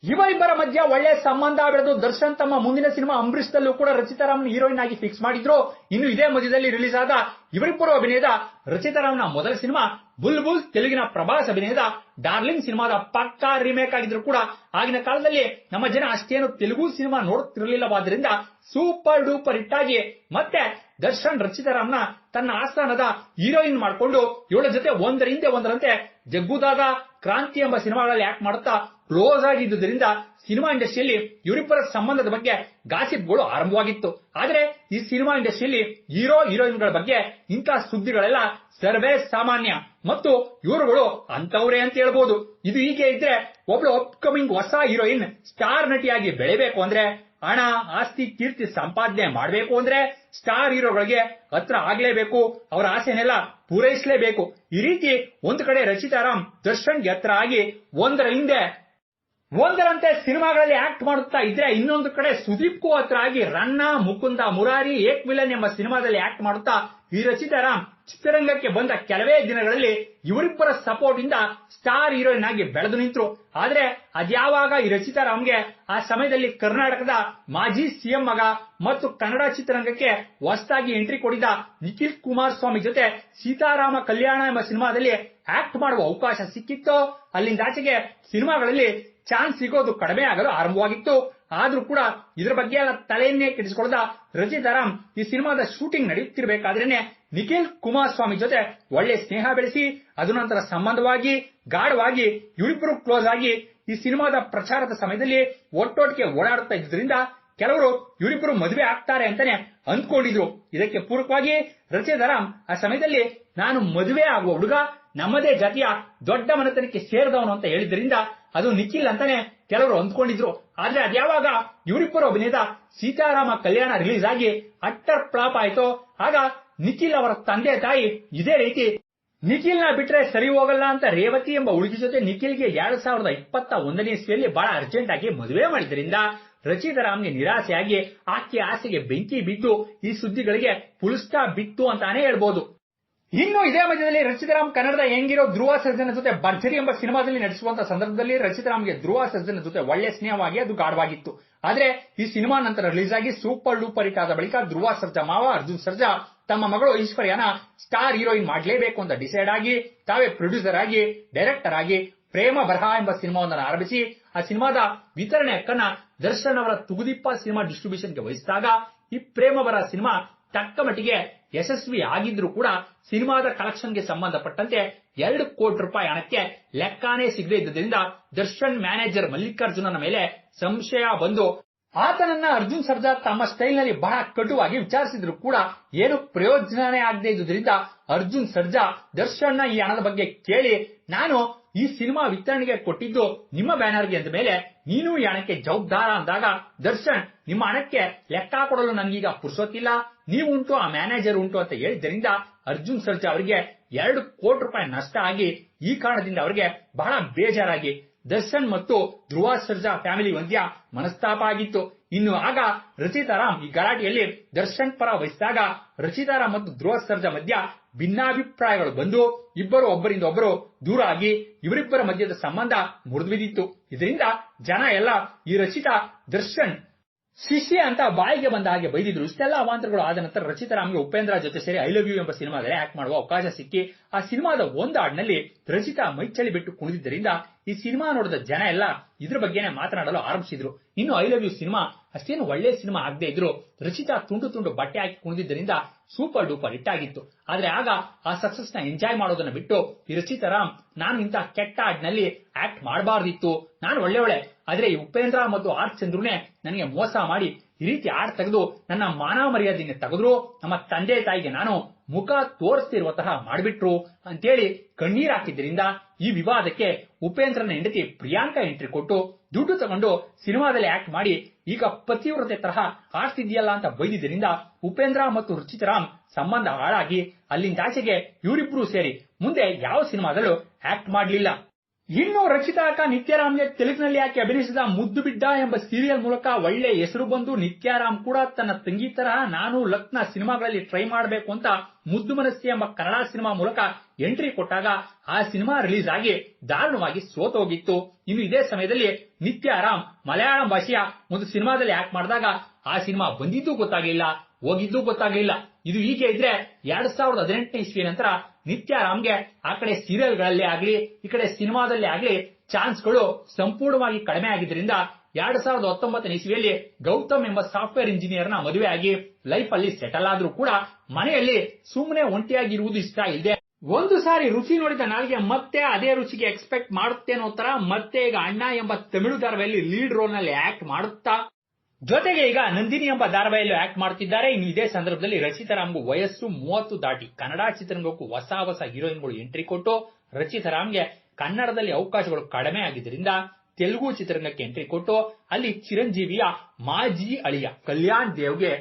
ಇವರಿಬ್ಬರ ಮಧ್ಯ ಒಳ್ಳೆ ಸಂಬಂಧ ಬೆಳೆದು ದರ್ಶನ್ ತಮ್ಮ ಮುಂದಿನ ಸಿನಿಮಾ ಅಂಬರೀಶ್ ದಲ್ಲೂ ಕೂಡ ರಚಿತಾರಾಮ್ನ ಹೀರೋಯಿನ್ ಆಗಿ ಫಿಕ್ಸ್ ಮಾಡಿದ್ರು. ಇನ್ನು ಇದೇ ಮಧ್ಯದಲ್ಲಿ ರಿಲೀಸ್ ಆದ ಇವರಿಬ್ಬರು ಅಭಿನಯದ ರಚಿತಾರಾಮ್ನ ಮೊದಲ ಸಿನಿಮಾ ಬುಲ್ಬುಲ್ ತೆಲುಗಿನ ಪ್ರಭಾಸ್ ಅಭಿನಯದ ಡಾರ್ಲಿಂಗ್ ಸಿನಿಮಾದ ಪಕ್ಕಾ ರಿಮೇಕ್ ಆಗಿದ್ರು ಕೂಡ ಆಗಿನ ಕಾಲದಲ್ಲಿ ನಮ್ಮ ಜನ ಅಷ್ಟೇನು ತೆಲುಗು ಸಿನಿಮಾ ನೋಡುತ್ತಿರಲಿಲ್ಲವಾದ್ರಿಂದ ಸೂಪರ್ ಡೂಪರ್ ಹಿಟ್ ಆಗಿ ಮತ್ತೆ ದರ್ಶನ್ ರಚಿತಾರಾಮ್ನ ತನ್ನ ಆಸ್ಥಾನದ ಹೀರೋಯಿನ್ ಮಾಡಿಕೊಂಡು ಇವಳ ಜೊತೆ ಒಂದರ ಹಿಂದೆ ಒಂದರಂತೆ ಜಗ್ಗುದಾದ, ಕ್ರಾಂತಿ ಎಂಬ ಸಿನಿಮಾಗಳಲ್ಲಿ ಆಕ್ಟ್ ಮಾಡುತ್ತಾ ಕ್ಲೋಸ್ ಆಗಿದ್ದುದರಿಂದ ಸಿನಿಮಾ ಇಂಡಸ್ಟ್ರಿಯಲ್ಲಿ ಇವರಿಬ್ಬರ ಸಂಬಂಧದ ಬಗ್ಗೆ ಗಾಸಿಪ್ಗಳು ಆರಂಭವಾಗಿತ್ತು. ಆದ್ರೆ ಈ ಸಿನಿಮಾ ಇಂಡಸ್ಟ್ರಿಯಲ್ಲಿ ಹೀರೋ ಹೀರೋಯಿನ್ಗಳ ಬಗ್ಗೆ ಇಂತಹ ಸುದ್ದಿಗಳೆಲ್ಲ ಸರ್ವೇ ಸಾಮಾನ್ಯ ಮತ್ತು ಇವರುಗಳು ಅಂತವರೇ ಅಂತ ಹೇಳ್ಬೋದು. ಇದು ಹೀಗೆ ಇದ್ರೆ ಒಬ್ಳು ಅಪ್ಕಮಿಂಗ್ ಹೊಸ ಹೀರೋಯಿನ್ ಸ್ಟಾರ್ ನಟಿಯಾಗಿ ಬೆಳೆಬೇಕು ಅಂದ್ರೆ ಹಣ, ಆಸ್ತಿ, ಕೀರ್ತಿ ಸಂಪಾದನೆ ಮಾಡಬೇಕು ಅಂದ್ರೆ ಸ್ಟಾರ್ ಹೀರೋಗಳಿಗೆ ಹತ್ರ ಆಗ್ಲೇಬೇಕು, ಅವರ ಆಸೆನೆಲ್ಲ ಪೂರೈಸಲೇಬೇಕು. ಈ ರೀತಿ ಒಂದು ಕಡೆ ರಚಿತಾರಾಮ್ ದರ್ಶನ್ಗೆ ಹತ್ರ ಆಗಿ ಒಂದರ ಹಿಂದೆ ಒಂದರಂತೆ ಸಿನಿಮಾಗಳಲ್ಲಿ ಆಕ್ಟ್ ಮಾಡುತ್ತಾ ಇದ್ರೆ ಇನ್ನೊಂದು ಕಡೆ ಸುದೀಪ್ಗೂ ಹತ್ರ ಆಗಿ ರನ್ನ, ಮುಕುಂದ ಮುರಾರಿ, ಏಕ್ ವಿಲನ್ ಎಂಬ ಸಿನಿಮಾದಲ್ಲಿ ಆಕ್ಟ್ ಮಾಡುತ್ತಾ ಈ ರಚಿತಾರಾಮ್ ಚಿತ್ರರಂಗಕ್ಕೆ ಬಂದ ಕೆಲವೇ ದಿನಗಳಲ್ಲಿ ಇವರಿಬ್ಬರ ಸಪೋರ್ಟ್ ಇಂದ ಸ್ಟಾರ್ ಹೀರೋಯಿನ್ ಆಗಿ ಬೆಳೆದು ನಿಂತರು. ಆದ್ರೆ ಅದ್ಯಾವಾಗ ಈ ರಚಿತಾರಾಮ್ಗೆ ಆ ಸಮಯದಲ್ಲಿ ಕರ್ನಾಟಕದ ಮಾಜಿ ಸಿಎಂ ಮಗ ಮತ್ತು ಕನ್ನಡ ಚಿತ್ರರಂಗಕ್ಕೆ ಹೊಸದಾಗಿ ಎಂಟ್ರಿ ಕೊಡಿದ ನಿಖಿಲ್ ಕುಮಾರಸ್ವಾಮಿ ಜೊತೆ ಸೀತಾರಾಮ ಕಲ್ಯಾಣ ಎಂಬ ಸಿನಿಮಾದಲ್ಲಿ ಆಕ್ಟ್ ಮಾಡುವ ಅವಕಾಶ ಸಿಕ್ಕಿತ್ತೋ ಅಲ್ಲಿಂದಾಚೆಗೆ ಸಿನಿಮಾಗಳಲ್ಲಿ ಚಾನ್ಸ್ ಸಿಗೋದು ಕಡಿಮೆ ಆಗಲು ಆರಂಭವಾಗಿತ್ತು. ಆದ್ರೂ ಕೂಡ ಇದರ ಬಗ್ಗೆ ಎಲ್ಲ ತಲೆಯನ್ನೇ ಕೆಡಿಸಿಕೊಳ್ಳದ ರಚಿತಾರಾಮ್ ಈ ಸಿನಿಮಾದ ಶೂಟಿಂಗ್ ನಡೆಯುತ್ತಿರಬೇಕಾದ್ರೇನೆ ನಿಖಿಲ್ ಕುಮಾರಸ್ವಾಮಿ ಜೊತೆ ಒಳ್ಳೆ ಸ್ನೇಹ ಬೆಳೆಸಿ ಅದು ನಂತರ ಸಂಬಂಧವಾಗಿ ಗಾಢವಾಗಿ ಇವರಿಬ್ಬರು ಕ್ಲೋಸ್ ಆಗಿ ಈ ಸಿನಿಮಾದ ಪ್ರಚಾರದ ಸಮಯದಲ್ಲಿ ಒಟ್ಟೊಟ್ಟಿಗೆ ಓಡಾಡುತ್ತಾ ಇದ್ದುದರಿಂದ ಕೆಲವರು ಇವರಿಬ್ಬರು ಮದುವೆ ಆಗ್ತಾರೆ ಅಂತಾನೆ ಅಂದ್ಕೊಂಡಿದ್ರು. ಇದಕ್ಕೆ ಪೂರಕವಾಗಿ ರಚಿತಾರಾಮ್ ಆ ಸಮಯದಲ್ಲಿ ನಾನು ಮದುವೆ ಆಗುವ ಹುಡುಗ ನಮ್ಮದೇ ಜಾತಿಯ ದೊಡ್ಡ ಮನೆತನಕ್ಕೆ ಸೇರಿದವನು ಅಂತ ಹೇಳಿದ್ರಿಂದ ಅದು ನಿಖಿಲ್ ಅಂತಾನೆ ಕೆಲವರು ಅಂದ್ಕೊಂಡಿದ್ರು. ಆದ್ರೆ ಅದ್ಯಾವಾಗ ಇವರಿಬ್ಬರು ಅಭಿನಯದ ಸೀತಾರಾಮ ಕಲ್ಯಾಣ ರಿಲೀಸ್ ಆಗಿ ಅಟ್ಟರ್ ಫ್ಲಾಪ್ ಆಯ್ತೋ ಆಗ ನಿಖಿಲ್ ಅವರ ತಂದೆ ತಾಯಿ ಇದೇ ರೀತಿ ನಿಖಿಲ್ನ ಬಿಟ್ರೆ ಸರಿ ಹೋಗಲ್ಲ ಅಂತ ರೇವತಿ ಎಂಬ ಹುಡುಗಿ ಜೊತೆ ನಿಖಿಲ್ಗೆ 2021ನೇ ಇಸ್ವಿಯಲ್ಲಿ ಬಹಳ ಅರ್ಜೆಂಟ್ ಆಗಿ ಮದುವೆ ಮಾಡಿದ್ರಿಂದ ರಚಿತಾ ರಾಮ್ಗೆ ನಿರಾಸೆಯಾಗಿ ಆಕೆ ಆಸೆಗೆ ಬೆಂಕಿ ಬಿದ್ದು ಈ ಸುದ್ದಿಗಳಿಗೆ ಫುಲ್ ಸ್ಟಾಪ್ ಬಿತ್ತು ಅಂತಾನೆ ಹೇಳ್ಬೋದು. ಇನ್ನು ಇದೇ ಮಧ್ಯದಲ್ಲಿ ರಚಿತಾ ರಾಮ್ ಕನ್ನಡದ ಹೆಂಗಿರೋ ಧ್ರುವ ಸರ್ಜನ್ ಜೊತೆ ಭರ್ಜರಿ ಎಂಬ ಸಿನಿಮಾದಲ್ಲಿ ನಟಿಸುವಂತಹ ಸಂದರ್ಭದಲ್ಲಿ ರಚಿತಾ ರಾಮ್ಗೆ ಧ್ರುವ ಸರ್ಜನ್ ಜೊತೆ ಒಳ್ಳೆ ಸ್ನೇಹವಾಗಿ ಅದು ಗಾಢವಾಗಿತ್ತು. ಆದ್ರೆ ಈ ಸಿನಿಮಾ ನಂತರ ರಿಲೀಸ್ ಆಗಿ ಸೂಪರ್ ಡೂಪರ್ ಹಿಟ್ ಆದ ಬಳಿಕ ಧ್ರುವ ಸರ್ಜಾ ಮಾವ ಅರ್ಜುನ್ ಸರ್ಜಾ ತಮ್ಮ ಮಗಳು ಐಶ್ವರ್ಯನ ಸ್ಟಾರ್ ಹೀರೋಯಿನ್ ಮಾಡಲೇಬೇಕು ಅಂತ ಡಿಸೈಡ್ ಆಗಿ ತಾವೇ ಪ್ರೊಡ್ಯೂಸರ್ ಆಗಿ ಡೈರೆಕ್ಟರ್ ಆಗಿ ಪ್ರೇಮ ಬರಹ ಎಂಬ ಸಿನಿಮಾವೊಂದನ್ನು ಆರಂಭಿಸಿ ಆ ಸಿನಿಮಾದ ವಿತರಣೆ ಹಕ್ಕನ್ನ ದರ್ಶನ್ ಅವರ ತುಗುದೀಪ ಸಿನಿಮಾ ಡಿಸ್ಟ್ರಿಬ್ಯೂಷನ್ಗೆ ವಹಿಸಿದಾಗ ಈ ಪ್ರೇಮ ಬರಹ ಸಿನಿಮಾ ತಕ್ಕ ಮಟ್ಟಿಗೆ ಯಶಸ್ವಿ ಆಗಿದ್ರು ಕೂಡ ಸಿನಿಮಾದ ಕಲೆಕ್ಷನ್ಗೆ ಸಂಬಂಧಪಟ್ಟಂತೆ 2 ಕೋಟಿ ರೂಪಾಯಿ ಹಣಕ್ಕೆ ಲೆಕ್ಕಾನೇ ಸಿಗದೇ ಇದ್ದರಿಂದ ದರ್ಶನ್ ಮ್ಯಾನೇಜರ್ ಮಲ್ಲಿಕಾರ್ಜುನನ ಮೇಲೆ ಸಂಶಯ ಬಂದು ಆತನನ್ನ ಅರ್ಜುನ್ ಸರ್ಜಾ ತಮ್ಮ ಸ್ಟೈಲ್ ನಲ್ಲಿ ಬಹಳ ಕಟುವಾಗಿ ವಿಚಾರಿಸಿದ್ರು ಕೂಡ ಏನು ಪ್ರಯೋಜನನೇ ಆಗದೆ ಇದ್ದುದರಿಂದ ಅರ್ಜುನ್ ಸರ್ಜಾ ದರ್ಶನ್ ಈ ಹಣದ ಬಗ್ಗೆ ಕೇಳಿ, ನಾನು ಈ ಸಿನಿಮಾ ವಿತರಣೆಗೆ ಕೊಟ್ಟಿದ್ದು ನಿಮ್ಮ ಬ್ಯಾನರ್ಗೆ ಅಂದ ಮೇಲೆ ನೀನು ಈ ಹಣಕ್ಕೆ ಜವಾಬ್ದಾರ ಅಂದಾಗ ದರ್ಶನ್ ನಿಮ್ಮ ಹಣಕ್ಕೆ ಲೆಕ್ಕ ಕೊಡಲು ನನಗೀಗ ಪುರ್ಸೋತಿಲ್ಲ, ನೀವು ಉಂಟು ಆ ಮ್ಯಾನೇಜರ್ ಉಂಟು ಅಂತ ಹೇಳಿದ್ದರಿಂದ ಅರ್ಜುನ್ ಸರ್ಜಾ ಅವರಿಗೆ 2 ಕೋಟಿ ರೂಪಾಯಿ ನಷ್ಟ ಆಗಿ ಈ ಕಾರಣದಿಂದ ಅವರಿಗೆ ಬಹಳ ಬೇಜಾರಾಗಿ ದರ್ಶನ್ ಮತ್ತು ಧ್ರುವ ಸರ್ಜಾ ಫ್ಯಾಮಿಲಿ ಮಧ್ಯ ಮನಸ್ತಾಪ ಆಗಿತ್ತು. ಇನ್ನು ಆಗ ರಚಿತಾ ರಾಮ್ ಈ ಗಲಾಟೆಯಲ್ಲಿ ದರ್ಶನ್ ಪರ ವಹಿಸಿದಾಗ ರಚಿತಾ ರಾಮ್ ಮತ್ತು ಧ್ರುವ ಸರ್ಜಾ ಮಧ್ಯ ಭಿನ್ನಾಭಿಪ್ರಾಯಗಳು ಬಂದು ಇಬ್ಬರು ಒಬ್ಬರಿಂದ ಒಬ್ಬರು ದೂರ ಆಗಿ ಇವರಿಬ್ಬರ ಮಧ್ಯದ ಸಂಬಂಧ ಮುರಿದುಬಿದ್ದಿತ್ತು. ಇದರಿಂದ ಜನ ಎಲ್ಲ ಈ ರಚಿತಾ ದರ್ಶನ್ ಶಿಷ್ಯ ಅಂತ ಬಾಯಿಗೆ ಬಂದ ಹಾಗೆ ಬೈದಿದ್ರು. ಇಷ್ಟೆಲ್ಲ ಅವಾಂತರಗಳು ಆದ ನಂತರ ರಚಿತಾ ರಾಮ್ಗೆ ಉಪೇಂದ್ರ ಜೊತೆ ಸೇರಿ ಐ ಲವ್ ಯು ಎಂಬ ಸಿನಿಮಾದಲ್ಲಿ ಆಕ್ಟ್ ಮಾಡುವ ಅವಕಾಶ ಸಿಕ್ಕಿ ಆ ಸಿನಿಮಾದ ಒಂದು ಹಾಡಿನಲ್ಲಿ ರಚಿತಾ ಮೈಚಳಿ ಬಿಟ್ಟು ಕುಣಿದಿದ್ದರಿಂದ ಈ ಸಿನಿಮಾ ನೋಡಿದ ಜನ ಎಲ್ಲ ಇದ್ರ ಬಗ್ಗೆನೇ ಮಾತನಾಡಲು ಆರಂಭಿಸಿದ್ರು. ಇನ್ನು ಐ ಲವ್ ಯು ಸಿನಿಮಾ ಅಷ್ಟೇನು ಒಳ್ಳೆ ಸಿನಿಮಾ ಆಗದೆ ಇದ್ರು ರಚಿತಾ ತುಂಡು ತುಂಡು ಬಟ್ಟೆ ಹಾಕಿ ಕುಣಿದಿದ್ದರಿಂದ ಸೂಪರ್ ಡೂಪರ್ ಹಿಟ್ ಆಗಿತ್ತು. ಆದ್ರೆ ಆಗ ಆ ಸಕ್ಸಸ್ ನ ಎಂಜಾಯ್ ಮಾಡೋದನ್ನ ಬಿಟ್ಟು ಈ ರಚಿತಾ ರಾಮ್ ನಾನು ಇಂತಹ ಕೆಟ್ಟ ಹಾಡಿನಲ್ಲಿ ಆಕ್ಟ್ ಮಾಡಬಾರ್ದಿತ್ತು, ನಾನು ಒಳ್ಳೆ ಆದ್ರೆ ಈ ಉಪೇಂದ್ರ ಮತ್ತು ಆರ್ ಚಂದ್ರುನೇ ನನಗೆ ಮೋಸ ಮಾಡಿ ಈ ರೀತಿ ಹಾಡ್ ತೆಗೆದು ನನ್ನ ಮಾನ ಮರ್ಯಾದೆಯನ್ನು ತೆಗೆದ್ರು, ನಮ್ಮ ತಂದೆ ತಾಯಿಗೆ ನಾನು ಮುಖ ತೋರಿಸ್ತಿರುವ ತರ ಮಾಡಿಬಿಟ್ರು ಅಂತೇಳಿ ಕಣ್ಣೀರ್ ಹಾಕಿದ್ರಿಂದ ಈ ವಿವಾದಕ್ಕೆ ಉಪೇಂದ್ರನ ಹೆಂಡತಿ ಪ್ರಿಯಾಂಕಾ ಎಂಟ್ರಿ ಕೊಟ್ಟು ದುಡ್ಡು ತಗೊಂಡು ಸಿನಿಮಾದಲ್ಲಿ ಆಕ್ಟ್ ಮಾಡಿ ಈಗ ಪತಿವ್ರತೆ ತರಹ ಆಡ್ತಿದ್ಯಲ್ಲ ಅಂತ ಬೈದಿದ್ದರಿಂದ ಉಪೇಂದ್ರ ಮತ್ತು ರಚಿತಾ ರಾಮ್ ಸಂಬಂಧ ಹಾಳಾಗಿ ಅಲ್ಲಿಂದಾಚೆಗೆ ಇವರಿಬ್ರು ಸೇರಿ ಮುಂದೆ ಯಾವ ಸಿನಿಮಾದಲ್ಲೂ ಆಕ್ಟ್ ಮಾಡಲಿಲ್ಲ. ಇನ್ನು ರಚಿತಾ ಅಕ್ಕ ನಿತ್ಯಾರಾಮ್ಗೆ ತೆಲುಗಿನಲ್ಲಿ ಆಕೆ ಅಭಿನಯಿಸಿದ ಮುದ್ದು ಬಿಡ್ಡ ಎಂಬ ಸೀರಿಯಲ್ ಮೂಲಕ ಒಳ್ಳೆ ಹೆಸರು ಬಂದು ನಿತ್ಯಾರಾಮ್ ಕೂಡ ತನ್ನ ತಂಗಿ ತರಹ ನಾನು ಲಕ್ನ ಸಿನಿಮಾಗಳಲ್ಲಿ ಟ್ರೈ ಮಾಡಬೇಕು ಅಂತ ಮುದ್ದು ಮನಸ್ಸಿ ಎಂಬ ಕನ್ನಡ ಸಿನಿಮಾ ಮೂಲಕ ಎಂಟ್ರಿ ಕೊಟ್ಟಾಗ ಆ ಸಿನಿಮಾ ರಿಲೀಸ್ ಆಗಿ ದಾರುಣವಾಗಿ ಸೋತೋಗಿತ್ತು. ಇನ್ನು ಇದೇ ಸಮಯದಲ್ಲಿ ನಿತ್ಯಾರಾಮ್ ಮಲಯಾಳಂ ಭಾಷೆಯ ಒಂದು ಸಿನಿಮಾದಲ್ಲಿ ಆಕ್ಟ್ ಮಾಡಿದಾಗ ಆ ಸಿನಿಮಾ ಬಂದಿದ್ದೂ ಗೊತ್ತಾಗಲಿಲ್ಲ, ಹೋಗಿದ್ದೂ ಗೊತ್ತಾಗಲಿಲ್ಲ. ಇದು ಹೀಗೆ ಇದ್ರೆ 2018 ಇಸ್ವಿ ನಂತರ ನಿತ್ಯಾರಾಮ್ಗೆ ಆ ಕಡೆ ಸೀರಿಯಲ್ಗಳಲ್ಲಿ ಆಗ್ಲಿ ಈ ಕಡೆ ಸಿನಿಮಾದಲ್ಲಿ ಆಗ್ಲಿ ಚಾನ್ಸ್ಗಳು ಸಂಪೂರ್ಣವಾಗಿ ಕಡಿಮೆ ಆಗಿದ್ರಿಂದ 2019 ಇಸ್ವಿಯಲ್ಲಿ ಗೌತಮ್ ಎಂಬ ಸಾಫ್ಟ್ವೇರ್ ಇಂಜಿನಿಯರ್ ನ ಮದುವೆ ಆಗಿ ಲೈಫ್ ಅಲ್ಲಿ ಸೆಟಲ್ ಆದ್ರೂ ಕೂಡ ಮನೆಯಲ್ಲಿ ಸುಮ್ಮನೆ ಒಂಟಿಯಾಗಿರುವುದು ಇಷ್ಟ ಇಲ್ಲದೆ ಒಂದು ಸಾರಿ ರುಚಿ ನೋಡಿದ ನಾಲ್ಗೆ ಮತ್ತೆ ಅದೇ ರುಚಿಗೆ ಎಕ್ಸ್ಪೆಕ್ಟ್ ಮಾಡುತ್ತೇನೋ ತರ ಮತ್ತೆ ಈಗ ಅಣ್ಣ ಎಂಬ ತಮಿಳು ಧಾರಾವಾಹಿಯಲ್ಲಿ ಲೀಡ್ ರೋಲ್ ನಲ್ಲಿ ಆಕ್ಟ್ ಮಾಡುತ್ತಾ ಜೊತೆಗೆ ಈಗ ನಂದಿನಿ ಎಂಬ ಧಾರಾವಾಹಿಯಲ್ಲಿ ಆಕ್ಟ್ ಮಾಡುತ್ತಿದ್ದಾರೆ. ಇನ್ನು ಇದೇ ಸಂದರ್ಭದಲ್ಲಿ ರಚಿತಾ ರಾಮ್ಗೂ ವಯಸ್ಸು 30 ದಾಟಿ ಕನ್ನಡ ಚಿತ್ರರಂಗಕ್ಕೂ ಹೊಸ ಹೀರೋಯಿನ್ಗಳು ಎಂಟ್ರಿ ಕೊಟ್ಟು ರಚಿತಾ ರಾಮ್ಗೆ ಕನ್ನಡದಲ್ಲಿ ಅವಕಾಶಗಳು ಕಡಿಮೆ ಆಗಿದ್ದರಿಂದ ತೆಲುಗು ಚಿತ್ರರಂಗಕ್ಕೆ ಎಂಟ್ರಿ ಕೊಟ್ಟು ಅಲ್ಲಿ ಚಿರಂಜೀವಿಯ ಮಾಜಿ ಅಳಿಯ ಕಲ್ಯಾಣ್ ದೇವ್ಗೆ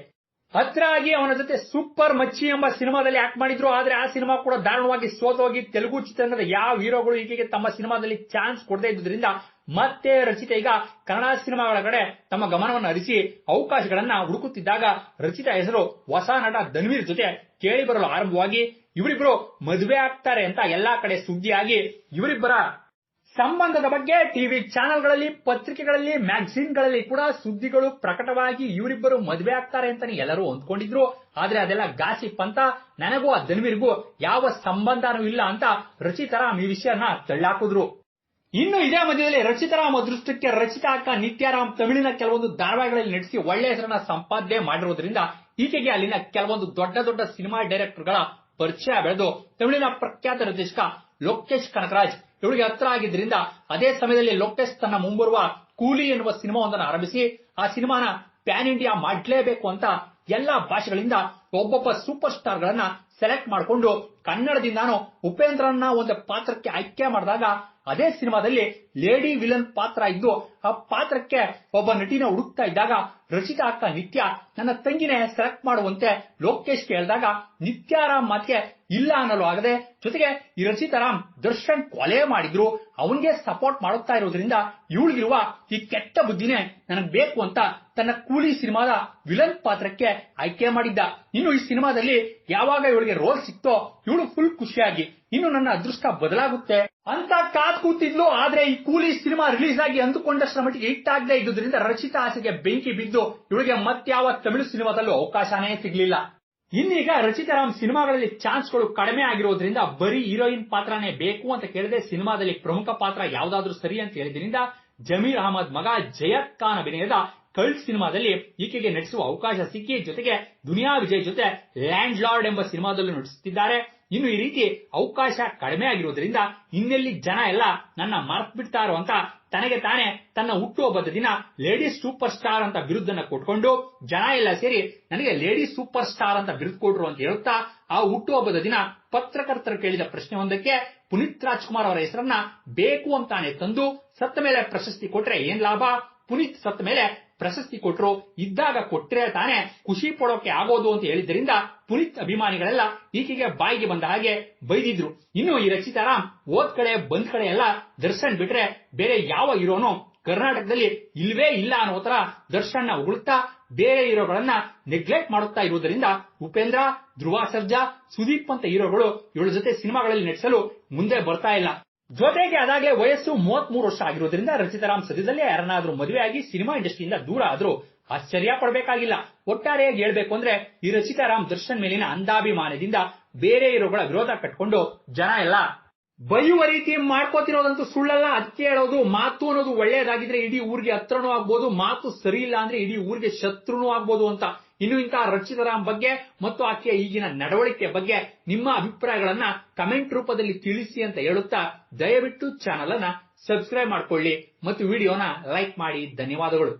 ಹತ್ರ ಆಗಿ ಅವನ ಜೊತೆ ಸೂಪರ್ ಮಚ್ಚಿ ಎಂಬ ಸಿನಿಮಾದಲ್ಲಿ ಆಕ್ಟ್ ಮಾಡಿದ್ರು. ಆದ್ರೆ ಆ ಸಿನಿಮಾ ಕೂಡ ದಾರುಣವಾಗಿ ಸೋತೋಗಿ ತೆಲುಗು ಚಿತ್ರರಂಗದ ಯಾವ ಹೀರೋಗಳು ಹೀಗೆ ತಮ್ಮ ಸಿನಿಮಾದಲ್ಲಿ ಚಾನ್ಸ್ ಕೊಡದೇ ಇದ್ದುದರಿಂದ ಮತ್ತೆ ರಚಿತಾ ಈಗ ಕನ್ನಡ ಸಿನಿಮಾಗಳ ಕಡೆ ತಮ್ಮ ಗಮನವನ್ನು ಹರಿಸಿ ಅವಕಾಶಗಳನ್ನ ಹುಡುಕುತ್ತಿದ್ದಾಗ ರಚಿತಾ ಹೆಸರು ಹೊಸ ನಟ ಧನ್ವೀರ್ ಜೊತೆ ಕೇಳಿ ಬರಲು ಆರಂಭವಾಗಿ ಇವರಿಬ್ಬರು ಮದುವೆ ಆಗ್ತಾರೆ ಅಂತ ಎಲ್ಲಾ ಕಡೆ ಸುದ್ದಿಯಾಗಿ ಇವರಿಬ್ಬರ ಸಂಬಂಧದ ಬಗ್ಗೆ ಟಿವಿ ಚಾನೆಲ್ಗಳಲ್ಲಿ ಪತ್ರಿಕೆಗಳಲ್ಲಿ ಮ್ಯಾಗಝಿನ್ಗಳಲ್ಲಿ ಕೂಡ ಸುದ್ದಿಗಳು ಪ್ರಕಟವಾಗಿ ಇವರಿಬ್ಬರು ಮದುವೆ ಆಗ್ತಾರೆ ಅಂತಾನೆ ಎಲ್ಲರೂ ಅಂದ್ಕೊಂಡಿದ್ರು. ಆದ್ರೆ ಅದೆಲ್ಲ ಗಾಸಿಪ್ ಅಂತ, ನನಗೂ ಆ ಧನ್ವೀರ್ಗೂ ಯಾವ ಸಂಬಂಧನೂ ಇಲ್ಲ ಅಂತ ರಚಿತಾ ರಾಮ್ ಈ ವಿಷಯನ ತಳ್ಳಾಕಿದ್ರು. ಇನ್ನು ಇದೇ ಮಧ್ಯದಲ್ಲಿ ರಚಿತಾ ರಾಮ್ ಅದೃಷ್ಟಕ್ಕೆ ರಚಿತಾ ಅಕ್ಕ ನಿತ್ಯಾರಾಮ್ ತಮಿಳಿನ ಕೆಲವೊಂದು ಧಾರಾವಾಹಿಗಳಲ್ಲಿ ನಟಿಸಿ ಒಳ್ಳೆ ಹೆಸರನ್ನ ಸಂಪಾದನೆ ಮಾಡಿರೋದ್ರಿಂದ ಈಕೆಗೆ ಅಲ್ಲಿನ ಕೆಲವೊಂದು ದೊಡ್ಡ ಸಿನಿಮಾ ಡೈರೆಕ್ಟರ್ಗಳ ಪರಿಚಯ ಬೆಳೆದು ತಮಿಳಿನ ಪ್ರಖ್ಯಾತ ನಿರ್ದೇಶಕ ಲೋಕೇಶ್ ಕನಕರಾಜ್ ಇವಳಿಗೆ ಹತ್ರ ಆಗಿದ್ದರಿಂದ ಅದೇ ಸಮಯದಲ್ಲಿ ಲೋಕೇಶ್ ತನ್ನ ಮುಂಬರುವ ಕೂಲಿ ಎನ್ನುವ ಸಿನಿಮಾವೊಂದನ್ನು ಆರಂಭಿಸಿ ಆ ಸಿನಿಮಾನ ಪ್ಯಾನ್ ಇಂಡಿಯಾ ಮಾಡಲೇಬೇಕು ಅಂತ ಎಲ್ಲಾ ಭಾಷೆಗಳಿಂದ ಒಬ್ಬೊಬ್ಬ ಸೂಪರ್ ಸ್ಟಾರ್ ಗಳನ್ನ ಸೆಲೆಕ್ಟ್ ಮಾಡಿಕೊಂಡು ಕನ್ನಡದಿಂದಾನು ಉಪೇಂದ್ರನ್ನ ಒಂದು ಪಾತ್ರಕ್ಕೆ ಆಯ್ಕೆ ಮಾಡಿದಾಗ ಅದೇ ಸಿನಿಮಾದಲ್ಲಿ ಲೇಡಿ ವಿಲನ್ ಪಾತ್ರ ಇದ್ದು ಆ ಪಾತ್ರಕ್ಕೆ ಒಬ್ಬ ನಟಿನ ಹುಡುಕ್ತಾ ಇದ್ದಾಗ ರಚಿತಾ ಅಕ್ಕ ನಿತ್ಯ ನನ್ನ ತಂಗಿನೇ ಸೆಲೆಕ್ಟ್ ಮಾಡುವಂತೆ ಲೋಕೇಶ್ ಕೇಳಿದಾಗ ನಿತ್ಯಾರಾಮ್ ಮಾತಿಗೆ ಇಲ್ಲ ಅನ್ನಲು ಆಗದೆ ಜೊತೆಗೆ ಈ ರಚಿತಾರಾಮ್ ದರ್ಶನ್ ಕೊಲೆ ಮಾಡಿದ್ರು ಅವನಿಗೆ ಸಪೋರ್ಟ್ ಮಾಡುತ್ತಾ ಇರೋದ್ರಿಂದ ಇವಳಿಗಿರುವ ಈ ಕೆಟ್ಟ ಬುದ್ಧಿನೇ ನನಗ್ ಬೇಕು ಅಂತ ತನ್ನ ಕೂಲಿ ಸಿನಿಮಾದ ವಿಲನ್ ಪಾತ್ರಕ್ಕೆ ಆಯ್ಕೆ ಮಾಡಿದ್ದ. ಇನ್ನು ಈ ಸಿನಿಮಾದಲ್ಲಿ ಯಾವಾಗ ಇವಳಿಗೆ ರೋಲ್ ಸಿಕ್ತೋ ಇವಳು ಫುಲ್ ಖುಷಿಯಾಗಿ ಇನ್ನು ನನ್ನ ಅದೃಷ್ಟ ಬದಲಾಗುತ್ತೆ ಅಂತ ಕಾದ್ ಕೂತಿದ್ಲು. ಆದ್ರೆ ಈ ಕೂಲಿ ಸಿನಿಮಾ ರಿಲೀಸ್ ಆಗಿ ಅಂದುಕೊಂಡಷ್ಟರ ಮಟ್ಟಿಗೆ ಹಿಟ್ ಆಗದೆ ಇದ್ದುದರಿಂದ ರಚಿತಾ ಆಸೆಗೆ ಬೆಂಕಿ ಬಿದ್ದು ಇವಳಿಗೆ ಮತ್ಯಾವ ತಮಿಳು ಸಿನಿಮಾದಲ್ಲೂ ಅವಕಾಶನೇ ಸಿಗ್ಲಿಲ್ಲ. ಇನ್ನೀಗ ರಚಿತಾರಾಮ್ ಸಿನಿಮಾಗಳಲ್ಲಿ ಚಾನ್ಸ್ಗಳು ಕಡಿಮೆ ಆಗಿರೋದ್ರಿಂದ ಬರೀ ಹೀರೋಯಿನ್ ಪಾತ್ರನೇ ಬೇಕು ಅಂತ ಕೇಳಿದ್ರೆ ಸಿನಿಮಾದಲ್ಲಿ ಪ್ರಮುಖ ಪಾತ್ರ ಯಾವ್ದಾದ್ರೂ ಸರಿ ಅಂತ ಹೇಳಿದ್ರಿಂದ ಜಮೀರ್ ಅಹಮದ್ ಮಗ ಜಯತ್ ಖಾನ್ ಅಭಿನಯದ ಕಲ್ಟ್ ಸಿನಿಮಾದಲ್ಲಿ ಈಕೆಗೆ ನಟಿಸುವ ಅವಕಾಶ ಸಿಕ್ಕಿ ಜೊತೆಗೆ ದುನಿಯಾ ವಿಜಯ್ ಜೊತೆ ಲ್ಯಾಂಡ್ ಲಾರ್ಡ್ ಎಂಬ ಸಿನಿಮಾದಲ್ಲೂ ನಟಿಸುತ್ತಿದ್ದಾರೆ. ಇನ್ನು ಈ ರೀತಿ ಅವಕಾಶ ಕಡಿಮೆ ಆಗಿರೋದ್ರಿಂದ ಇನ್ನೆಲ್ಲಿ ಜನ ಎಲ್ಲ ನನ್ನ ಮರ್ತ್ ಬಿಡ್ತಾರೋ ಅಂತ ತನಗೆ ತಾನೇ ತನ್ನ ಹುಟ್ಟುಹಬ್ಬದ ದಿನ ಲೇಡೀಸ್ ಸೂಪರ್ ಸ್ಟಾರ್ ಅಂತ ಬಿರುದ್ದನ್ನ ಕೊಟ್ಕೊಂಡು ಜನ ಎಲ್ಲ ಸೇರಿ ನನಗೆ ಲೇಡೀಸ್ ಸೂಪರ್ ಸ್ಟಾರ್ ಅಂತ ಬಿರುದು ಕೊಟ್ರು ಅಂತ ಹೇಳುತ್ತಾ ಆ ಹುಟ್ಟುಹಬ್ಬದ ದಿನ ಪತ್ರಕರ್ತರು ಕೇಳಿದ ಪ್ರಶ್ನೆ ಒಂದಕ್ಕೆ ಪುನೀತ್ ರಾಜ್ಕುಮಾರ್ ಅವರ ಹೆಸರನ್ನ ಬೇಕು ಅಂತಾನೆ ತಂದು ಸತ್ತ ಮೇಲೆ ಪ್ರಶಸ್ತಿ ಕೊಟ್ರೆ ಏನ್ ಲಾಭ, ಪುನೀತ್ ಸತ್ತ ಮೇಲೆ ಪ್ರಶಸ್ತಿ ಕೊಟ್ರು ಇದ್ದಾಗ ಕೊಟ್ರೆ ತಾನೇ ಖುಷಿ ಪಡೋಕೆ ಆಗೋದು ಅಂತ ಹೇಳಿದ್ರಿಂದ ಪುನೀತ್ ಅಭಿಮಾನಿಗಳೆಲ್ಲ ಈಕೆಗೆ ಬಾಯಿಗೆ ಬಂದ ಹಾಗೆ ಬೈದಿದ್ರು. ಇನ್ನು ಈ ರಚಿತಾರಾಮ್ ಓದ್ ಕಡೆ ಬಂದ್ ಕಡೆ ಎಲ್ಲ ದರ್ಶನ್ ಬಿಟ್ರೆ ಬೇರೆ ಯಾವ ಹೀರೋನು ಕರ್ನಾಟಕದಲ್ಲಿ ಇಲ್ವೇ ಇಲ್ಲ ಅನ್ನೋ ತರ ದರ್ಶನ್ ನ ಉಗುಳ್ತಾ ಬೇರೆ ಹೀರೋಗಳನ್ನ ನೆಗ್ಲೆಕ್ಟ್ ಮಾಡುತ್ತಾ ಇರುವುದರಿಂದ ಉಪೇಂದ್ರ, ಧ್ರುವ ಸರ್ಜಾ, ಸುದೀಪ್ ಅಂತ ಹೀರೋಗಳು ಇವಳ ಜೊತೆ ಸಿನಿಮಾಗಳಲ್ಲಿ ನಟಿಸಲು ಮುಂದೆ ಬರ್ತಾ ಇಲ್ಲ. ಜೊತೆಗೆ ಅದಾಗಲೇ ವಯಸ್ಸು 33 ವರ್ಷ ಆಗಿರೋದ್ರಿಂದ ರಚಿತಾರಾಮ್ ಸದ್ಯದಲ್ಲೇ ಯಾರನ್ನಾದ್ರೂ ಮದುವೆಯಾಗಿ ಸಿನಿಮಾ ಇಂಡಸ್ಟ್ರಿಯಿಂದ ದೂರ ಆದ್ರೂ ಆಶ್ಚರ್ಯ ಪಡಬೇಕಾಗಿಲ್ಲ. ಒಟ್ಟಾರೆಯಾಗಿ ಹೇಳ್ಬೇಕು ಅಂದ್ರೆ ಈ ರಚಿತಾರಾಮ್ ದರ್ಶನ್ ಮೇಲಿನ ಅಂಧಾಭಿಮಾನದಿಂದ ಬೇರೆ ಹೀರೋಗಳ ವಿರೋಧ ಕಟ್ಕೊಂಡು ಜನ ಎಲ್ಲ ಬೈಯುವ ರೀತಿ ಮಾಡ್ಕೋತಿರೋದಂತೂ ಸುಳ್ಳಲ್ಲ. ಅದಕ್ಕೆ ಹೇಳೋದು ಮಾತು ಅನ್ನೋದು ಒಳ್ಳೆಯದಾಗಿದ್ರೆ ಇಡೀ ಊರಿಗೆ ಹತ್ರನೂ ಆಗ್ಬೋದು, ಮಾತು ಸರಿ ಇಲ್ಲ ಅಂದ್ರೆ ಇಡೀ ಊರಿಗೆ ಶತ್ರುನೂ ಆಗ್ಬೋದು ಅಂತ. ಇನ್ನು ಇಂತಹ ರಚಿತಾರಾಮ್ ಬಗ್ಗೆ ಮತ್ತು ಆಕೆಯ ಈಗಿನ ನಡವಳಿಕೆ ಬಗ್ಗೆ ನಿಮ್ಮ ಅಭಿಪ್ರಾಯಗಳನ್ನ ಕಮೆಂಟ್ ರೂಪದಲ್ಲಿ ತಿಳಿಸಿ ಅಂತ ಹೇಳುತ್ತಾ ದಯವಿಟ್ಟು ಚಾನಲ್ ಅನ್ನ ಸಬ್ಸ್ಕ್ರೈಬ್ ಮಾಡ್ಕೊಳ್ಳಿ ಮತ್ತು ವಿಡಿಯೋನ ಲೈಕ್ ಮಾಡಿ. ಧನ್ಯವಾದಗಳು.